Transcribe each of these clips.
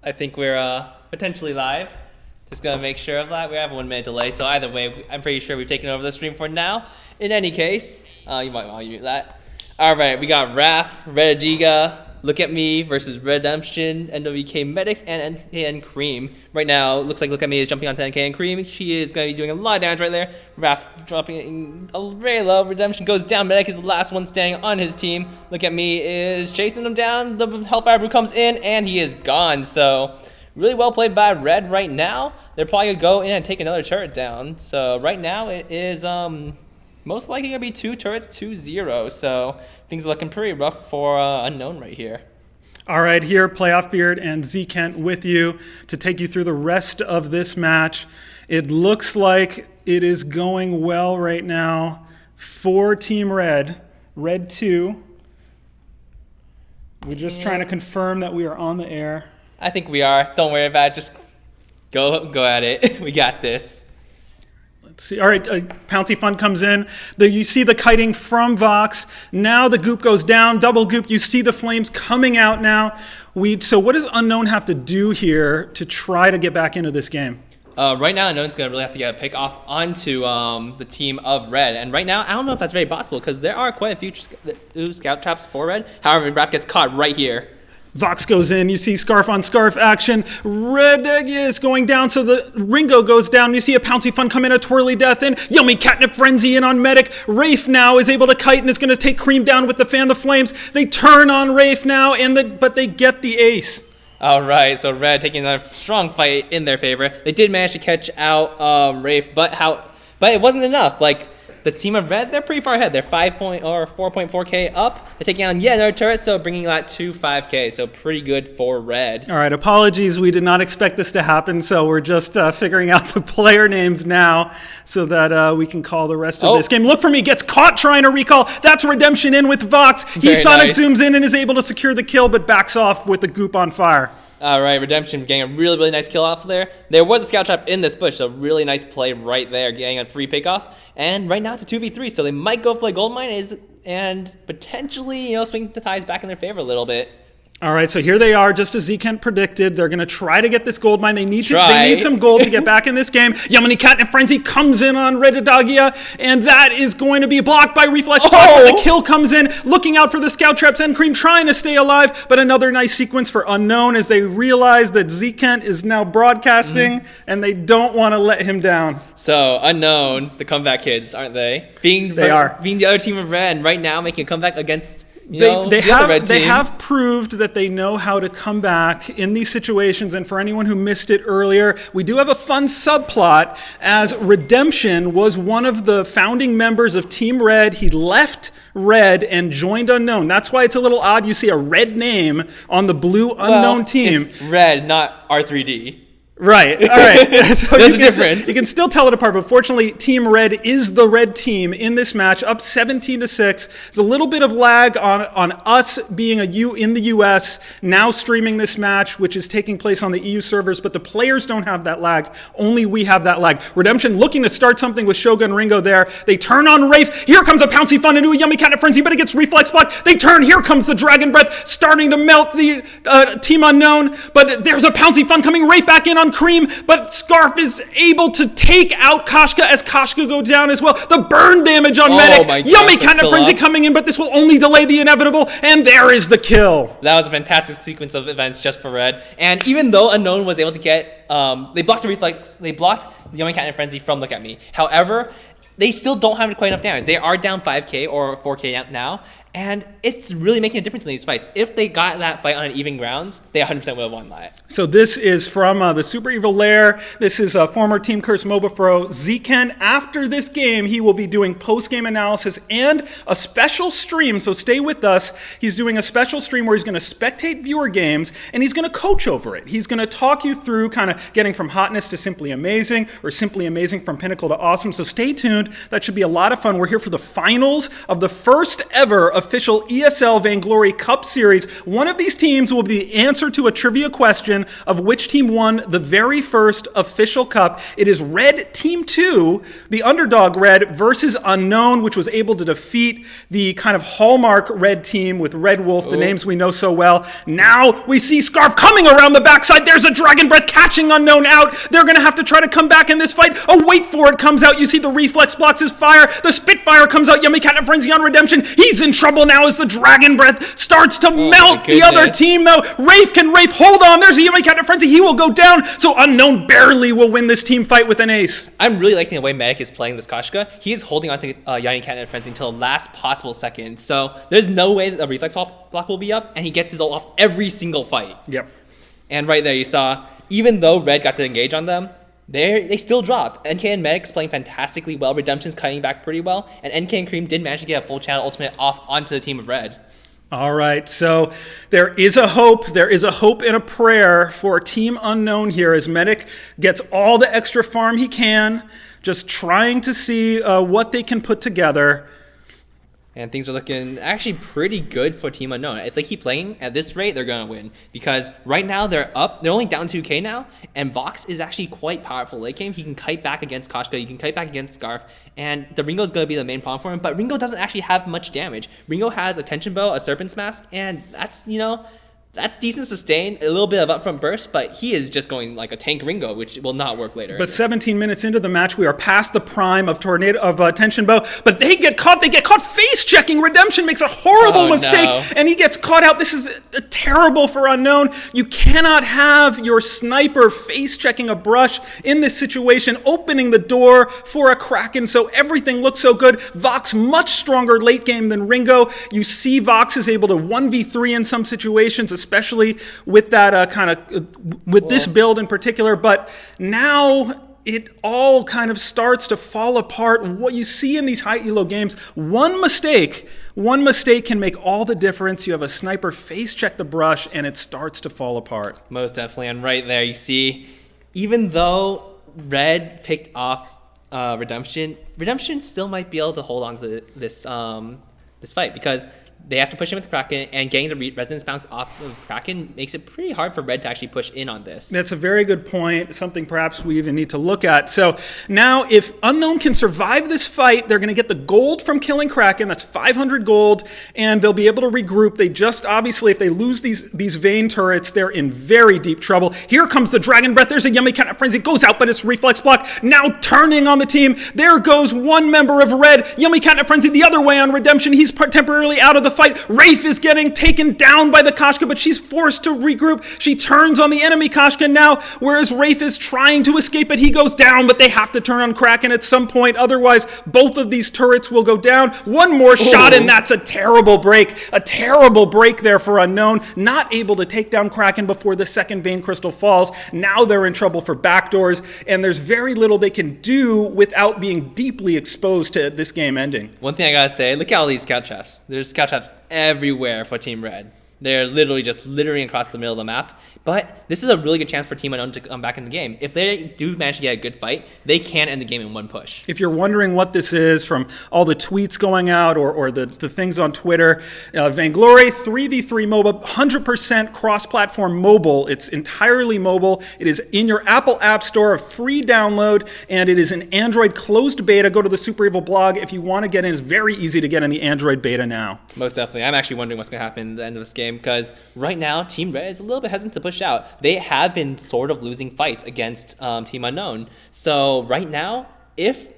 I think we're potentially live. Just gonna make sure of that. We have a 1 minute delay, so either way, I'm pretty sure we've taken over the stream for now. In any case, you might want to mute that. All right, we got Raph, Rediga, Look At Me versus Redemption, NWK Medic, and NKN Cream. Right now, looks like Look At Me is jumping onto NKN Cream. She is going to be doing a lot of damage right there. Raph dropping very low. Redemption goes down. Medic is the last one standing on his team. Look At Me is chasing him down. The Hellfire Brew comes in, and he is gone. So, really well played by Red right now. They're probably going to go in and take another turret down. So, right now, it is most likely going to be 2 turrets, 2-0. So, things are looking pretty rough for Unknown right here. All right, here, Playoff Beard and Z Kent with you to take you through the rest of this match. It looks like it is going well right now for Team Red. Red 2. We're just trying to confirm that we are on the air. I think we are. Don't worry about it. Just go at it. We got this. Let's see. All right, Pouncy Fun comes in. You see the kiting from Vox. Now the goop goes down. Double goop. You see the flames coming out now. So what does Unknown have to do here to try to get back into this game? Right now, Unknown's going to really have to get a pick off onto the team of Red. And right now, I don't know if that's very possible because there are quite a few scout traps for Red. However, Raph gets caught right here. Vox goes in. You see scarf on scarf action. Red is going down, so the Ringo goes down. You see a Pouncy Fun come in, a twirly death in. Yummy Catnip Frenzy in on Medic. Rafe now is able to kite and is going to take Cream down with the Fan the Flames. They turn on Rafe now, but they get the ace. All right, so Red taking a strong fight in their favor. They did manage to catch out Rafe, but it wasn't enough. Like, the team of Red, they're pretty far ahead. They're 4.4K up. They're taking on yet another turret, so bringing that to 5K. So pretty good for Red. All right, apologies. We did not expect this to happen, so we're just figuring out the player names now so that we can call the rest of this game. Look for Me gets caught trying to recall. That's Redemption in with Vox. He Sonic zooms in and is able to secure the kill, but backs off with the goop on fire. All right, Redemption getting a really, really nice kill off there. There was a scout trap in this bush, so really nice play right there, getting a free pick off. And right now it's a 2v3, so they might go for the gold mine and potentially, swing the tides back in their favor a little bit. All right, so here they are, just as Z Kent predicted. They're going to try to get this gold mine. They need some gold to get back in this game. Yamini Catnip Frenzy comes in on Redidagia, and that is going to be blocked by Reflex. The kill comes in, looking out for the scout traps, and Cream trying to stay alive, but another nice sequence for Unknown as they realize that Z Kent is now broadcasting, and they don't want to let him down. So, Unknown, the comeback kids, aren't they? Being the other team of Red, and right now making a comeback against They have proved that they know how to come back in these situations, and for anyone who missed it earlier, we do have a fun subplot as Redemption was one of the founding members of Team Red. He left Red and joined Unknown. That's why it's a little odd you see a red name on the blue Unknown team. It's Red, not R3D. Right. All right. So There's a difference. You can still tell it apart, but fortunately, Team Red is the red team in this match, up 17-6. There's a little bit of lag on us being in the U.S. now streaming this match, which is taking place on the EU servers, but the players don't have that lag. Only we have that lag. Redemption looking to start something with Shogun Ringo there. They turn on Rafe. Here comes a Pouncy Fun into a Yummy Catnip Frenzy, but it gets reflex blocked. They turn. Here comes the Dragon Breath starting to melt the Team Unknown, but there's a Pouncy Fun coming right back in on Cream, but Scarf is able to take out Koshka as Koshka go down as well. The burn damage on Medic. Yummy Catnip Frenzy coming in, but this will only delay the inevitable, and there is the kill. That was a fantastic sequence of events just for Red. And even though Unknown was able to get, they blocked the reflex, they blocked the Yummy Catnip Frenzy from Look At Me. However, they still don't have quite enough damage. They are down 5K or 4K now, and it's really making a difference in these fights. If they got that fight on even grounds, they 100% would have won that. So this is from the Super Evil Lair. This is former Team Curse MOBA pro Zken. After this game, he will be doing post-game analysis and a special stream, so stay with us. He's doing a special stream where he's going to spectate viewer games, and he's going to coach over it. He's going to talk you through kind of getting from hotness to simply amazing, or simply amazing from pinnacle to awesome. So stay tuned. That should be a lot of fun. We're here for the finals of the first ever official ESL Vainglory Cup Series. One of these teams will be the answer to a trivia question of which team won the very first official cup. It is Red Team 2, the underdog Red, versus Unknown, which was able to defeat the kind of hallmark Red team with Red Wolf, the names we know so well. Now we see Scarf coming around the backside. There's a Dragon Breath catching Unknown out. They're going to have to try to come back in this fight. Oh, wait for it comes out. You see the reflex blocks his fire. The Spitfire comes out. Yummy Catnip Frenzy on Redemption. He's in trouble now as the Dragon Breath starts to melt the other team, though. Can Rafe hold on? There's a Yummy Catnip Frenzy. He will go down. So Unknown barely will win this team fight with an ace. I'm really liking the way Medic is playing this Koshka. He is holding on to Yummy Catnip Frenzy until the last possible second. So there's no way that the reflex block will be up, and he gets his ult off every single fight. Yep. And right there you saw, even though Red got to engage on them, they still dropped. NK and Medic's playing fantastically well. Redemption's cutting back pretty well. And NK and Cream did manage to get a full channel ultimate off onto the team of Red. All right, so there is a hope. There is a hope and a prayer for Team Unknown here as Medic gets all the extra farm he can, just trying to see what they can put together. And things are looking actually pretty good for Team Unknown. If they keep playing at this rate, they're going to win. Because right now they're up. They're only down 2k now. And Vox is actually quite powerful late game. He can kite back against Koshka. He can kite back against Scarf. And the Ringo is going to be the main problem for him. But Ringo doesn't actually have much damage. Ringo has a Tension Bow, a Serpent's Mask. And that's, that's decent sustain, a little bit of upfront burst, but he is just going like a tank Ringo, which will not work later. But 17 minutes into the match, we are past the prime of Tension Bow, but they get caught face checking. Redemption makes a horrible mistake, and he gets caught out. This is terrible for Unknown. You cannot have your sniper face checking a brush in this situation, opening the door for a Kraken, so everything looks so good. Vox much stronger late game than Ringo. You see Vox is able to 1v3 in some situations, especially with that this build in particular. But now it all kind of starts to fall apart. What you see in these high elo games, one mistake can make all the difference. You have a sniper face check the brush and it starts to fall apart. Most definitely. And right there you see, even though Red picked off Redemption still might be able to hold on to this fight, because they have to push him with the Kraken, and getting the resonance bounce off of Kraken makes it pretty hard for Red to actually push in on this. That's a very good point, something perhaps we even need to look at. So now if Unknown can survive this fight, they're going to get the gold from killing Kraken. That's 500 gold, and they'll be able to regroup. They just, obviously, if they lose these Vayne turrets, they're in very deep trouble. Here comes the Dragon Breath. There's a Yummy Catnip Frenzy. It goes out, but it's reflex block. Now turning on the team. There goes one member of Red. Yummy Catnip Frenzy the other way on Redemption. He's temporarily out of the fight. Rafe is getting taken down by the Koshka, but she's forced to regroup. She turns on the enemy Koshka now, whereas Rafe is trying to escape, but he goes down, but they have to turn on Kraken at some point. Otherwise, both of these turrets will go down. One more shot, and that's a terrible break. A terrible break there for Unknown. Not able to take down Kraken before the second Vayne Crystal falls. Now they're in trouble for backdoors, and there's very little they can do without being deeply exposed to this game ending. One thing I gotta say, look at all these scout traps. There's scout traps everywhere for Team Red. They're literally just littering across the middle of the map. But this is a really good chance for Team Unknown to come back in the game. If they do manage to get a good fight, they can end the game in one push. If you're wondering what this is from all the tweets going out or the things on Twitter, Vainglory 3v3 mobile, 100% cross-platform mobile. It's entirely mobile. It is in your Apple App Store, a free download, and it is an Android closed beta. Go to the Super Evil blog if you want to get in. It's very easy to get in the Android beta now. Most definitely. I'm actually wondering what's going to happen at the end of this game, because right now Team Red is a little bit hesitant to push out. They have been sort of losing fights against Team Unknown. So right now, if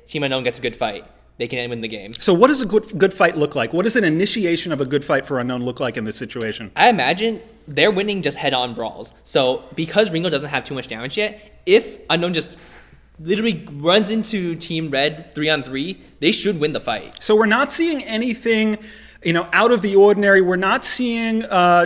Team Unknown gets a good fight, they can win the game. So what does a good fight look like? What does an initiation of a good fight for Unknown look like in this situation? I imagine they're winning just head-on brawls. So because Ringo doesn't have too much damage yet, if Unknown just literally runs into Team Red 3-on-3, they should win the fight. So we're not seeing anything out of the ordinary. We're not seeing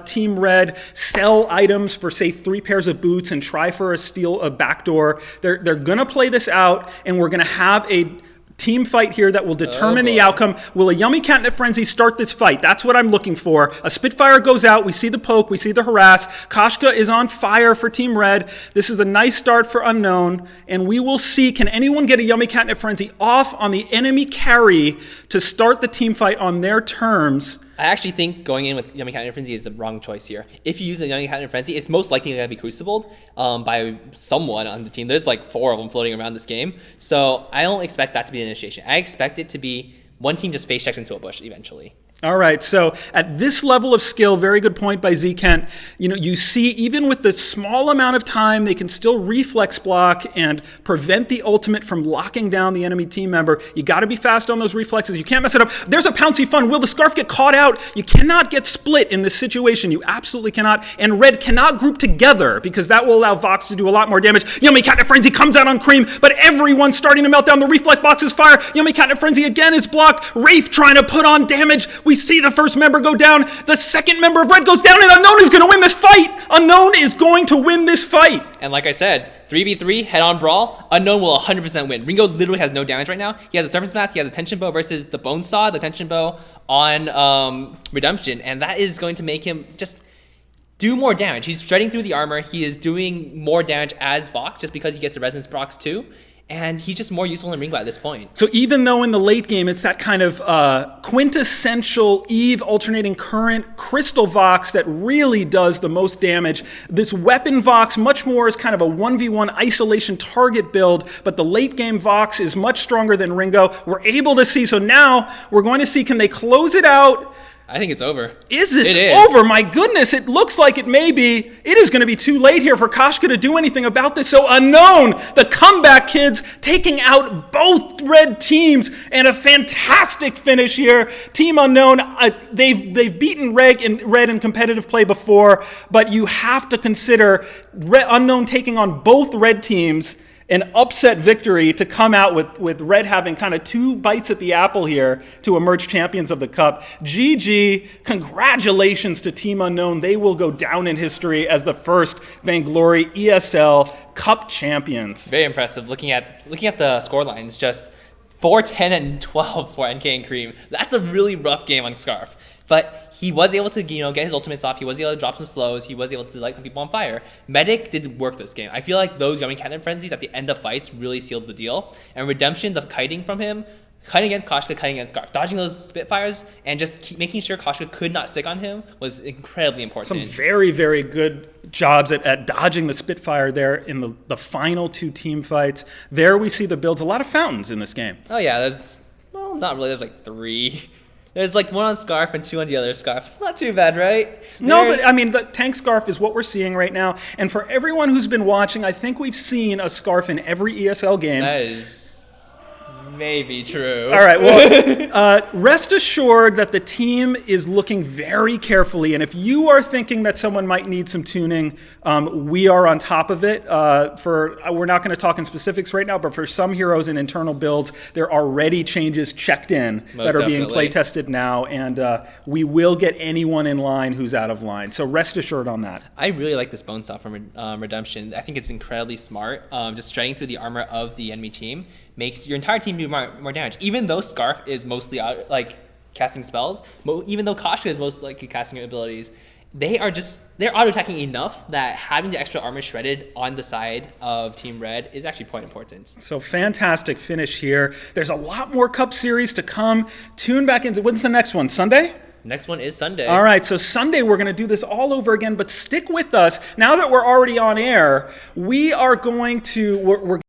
Team Red sell items for, say, 3 pairs of boots and try for a backdoor. They're going to play this out, and we're going to have a team fight here that will determine the boy. outcome. Will a Yummy Catnip Frenzy start this fight? That's what I'm looking for. A Spitfire goes out. We see the poke. We see the harass. Koshka is on fire for Team Red. This is a nice start for Unknown. And we will see, can anyone get a Yummy Catnip Frenzy off on the enemy carry to start the team fight on their terms? I actually think going in with Yummy Catnip Frenzy is the wrong choice here. If you use a Yummy Catnip Frenzy, it's most likely going to be crucibled by someone on the team. There's like 4 of them floating around this game. So I don't expect that to be the initiation. I expect it to be one team just face checks into a bush eventually. All right, so at this level of skill, very good point by Z Kent. You see even with the small amount of time, they can still reflex block and prevent the ultimate from locking down the enemy team member. You got to be fast on those reflexes. You can't mess it up. There's a Pouncy Fun. Will the Scarf get caught out? You cannot get split in this situation. You absolutely cannot. And Red cannot group together because that will allow Vox to do a lot more damage. Yummy Catnip Frenzy comes out on Cream, but everyone's starting to melt down. The reflex box is fire. Yummy Catnip Frenzy again is blocked. Wraith trying to put on damage. We see the first member go down. The second member of Red goes down, and Unknown is going to win this fight. Unknown is going to win this fight. And like I said, 3v3 head-on brawl, Unknown will 100% win. Ringo literally has no damage right now. He has a Surface Mask, he has a Tension Bow versus the Bone Saw, the Tension Bow on Redemption, and that is going to make him just do more damage. He's shredding through the armor. He is doing more damage as Vox just because he gets the Resonance procs too. And he's just more useful than Ringo at this point. So even though in the late game it's that kind of quintessential Eve alternating current Crystal Vox that really does the most damage, this weapon Vox much more is kind of a 1v1 isolation target build, but the late game Vox is much stronger than Ringo. We're able to see, so now we're going to see, can they close it out? I think it's over. Is this It is. over? My goodness, it looks like it may be. It is going to be too late here for Koshka to do anything about this. So Unknown, the comeback kids, taking out both red teams, and a fantastic finish here. Team Unknown, they've beaten red in competitive play before, but you have to consider Unknown taking on both red teams, an upset victory to come out with Red having kind of 2 bites at the apple here to emerge champions of the Cup. GG, congratulations to Team Unknown. They will go down in history as the first Vainglory ESL Cup champions. Very impressive. Looking at the score lines, just 4-10 and 12 for NK and Cream. That's a really rough game on Scarf. But he was able to, get his ultimates off. He was able to drop some slows. He was able to light some people on fire. Medic did work this game. I feel like those Yummy Catnip Frenzies at the end of fights really sealed the deal. And Redemption, the kiting from him, kiting against Koshka, kiting against Scarf, dodging those Spitfires, and just making sure Koshka could not stick on him was incredibly important. Some very, very good jobs at dodging the Spitfire there in the final 2 team fights. There we see the builds. A lot of fountains in this game. Oh yeah, not really. There's like 3. There's like 1 on Scarf and 2 on the other Scarf. It's not too bad, right? No, but I mean, the tank Scarf is what we're seeing right now. And for everyone who's been watching, I think we've seen a Scarf in every ESL game. That is maybe true. All right, well, rest assured that the team is looking very carefully. And if you are thinking that someone might need some tuning, we are on top of it. We're not going to talk in specifics right now, but for some heroes in internal builds, there are already changes checked in that are being play tested now. And we will get anyone in line who's out of line. So rest assured on that. I really like this bone saw from Redemption. I think it's incredibly smart. Just striding through the armor of the enemy team makes your entire team do more damage. Even though Scarf is mostly casting spells, even though Koshka is most likely casting abilities, they're auto-attacking enough that having the extra armor shredded on the side of Team Red is actually quite important. So fantastic finish here. There's a lot more Cup Series to come. Tune back into, when's the next one, Sunday? Next one is Sunday. All right, so Sunday we're going to do this all over again, but stick with us. Now that we're already on air, we're